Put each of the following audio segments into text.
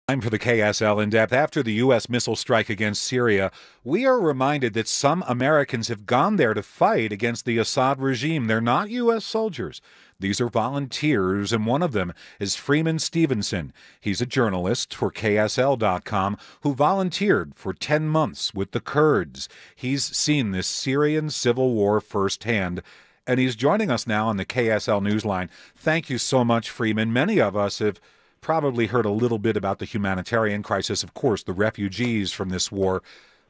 Time for the KSL In Depth. After the U.S. missile strike against Syria, we are reminded that some Americans have gone there to fight against the Assad regime. They're not U.S. soldiers. These are volunteers, and one of them is Freeman Stevenson. He's a journalist for KSL.com who volunteered for 10 months with the Kurds. He's seen this Syrian civil war firsthand, and he's joining us now on the KSL Newsline. Thank you so much, Freeman. Many of us have probably heard a little bit about the humanitarian crisis, of course, the refugees from this war.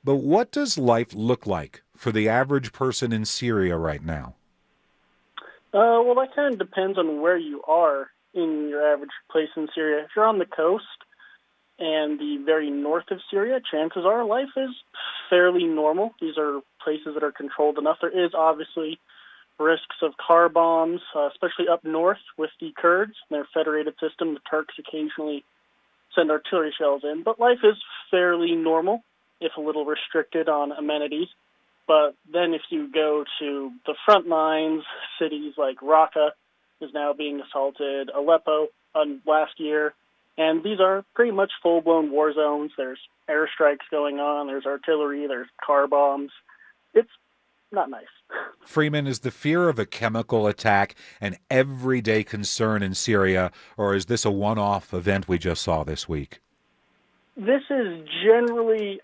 But what does life look like for the average person in Syria right now? Well, that kind of depends on where you are in your average place in Syria. If you're on the coast and the very north of Syria, chances are life is fairly normal. These are places that are controlled enough. There is obviously risks of car bombs, especially up north with the Kurds, their federated system. The Turks occasionally send artillery shells in, but life is fairly normal, if a little restricted on amenities. But then if you go to the front lines, cities like Raqqa is now being assaulted, Aleppo last year, and these are pretty much full-blown war zones. There's airstrikes going on, there's artillery, there's car bombs. It's not nice. Freeman, is the fear of a chemical attack an everyday concern in Syria, or is this a one-off event we just saw this week? This is generally,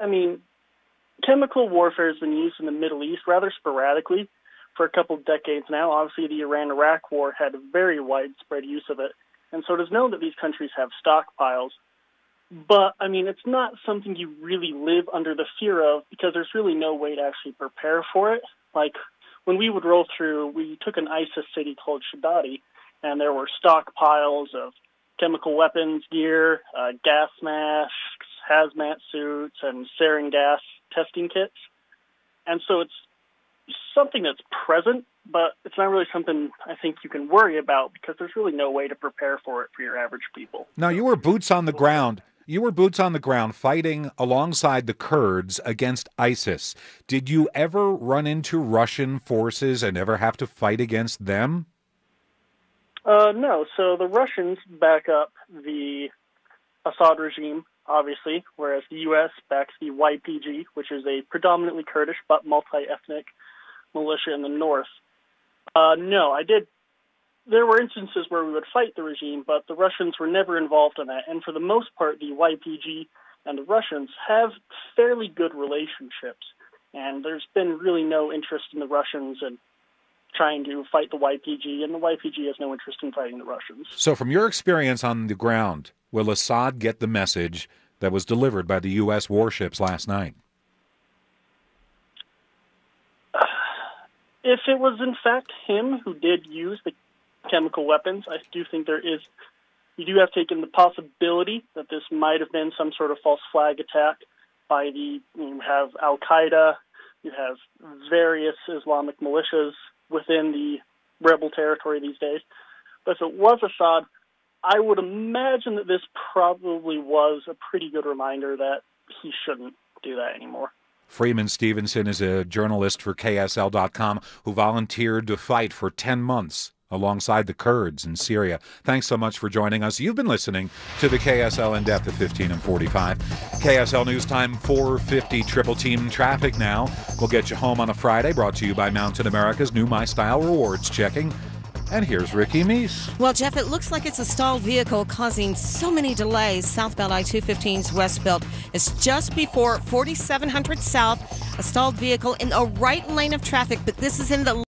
chemical warfare has been used in the Middle East rather sporadically for a couple decades now. Obviously, the Iran-Iraq war had a very widespread use of it, and so it is known that these countries have stockpiles. But, it's not something you really live under the fear of because there's really no way to actually prepare for it. Like, when we would roll through, we took an ISIS city called Shaddadi, and there were stockpiles of chemical weapons gear, gas masks, hazmat suits, and sarin gas testing kits. And so it's something that's present, but it's not really something I think you can worry about because there's really no way to prepare for it for your average people. Now, you were boots on the ground. You were boots on the ground fighting alongside the Kurds against ISIS. Did you ever run into Russian forces and ever have to fight against them? No. So the Russians back up the Assad regime, obviously, whereas the U.S. backs the YPG, which is a predominantly Kurdish but multi-ethnic militia in the north. No, I did. There were instances where we would fight the regime, but the Russians were never involved in that. And for the most part, the YPG and the Russians have fairly good relationships. And there's been really no interest in the Russians in trying to fight the YPG, and the YPG has no interest in fighting the Russians. So from your experience on the ground, will Assad get the message that was delivered by the U.S. warships last night? If it was in fact him who did use the chemical weapons, I do think you do have taken the possibility that this might have been some sort of false flag attack by you have Al-Qaeda, you have various Islamic militias within the rebel territory these days. But if it was Assad, I would imagine that this probably was a pretty good reminder that he shouldn't do that anymore. Freeman Stevenson is a journalist for KSL.com who volunteered to fight for 10 months alongside the Kurds in Syria. Thanks so much for joining us. You've been listening to the KSL In Depth at 15 and 45. KSL News Time 4:50. Triple team traffic now. We'll get you home on a Friday, brought to you by Mountain America's new My Style Rewards checking. And here's Ricky Meese. Well, Jeff, it looks like it's a stalled vehicle causing so many delays. Southbound I-215's westbound is just before 4700 South. A stalled vehicle in the right lane of traffic, but this is in the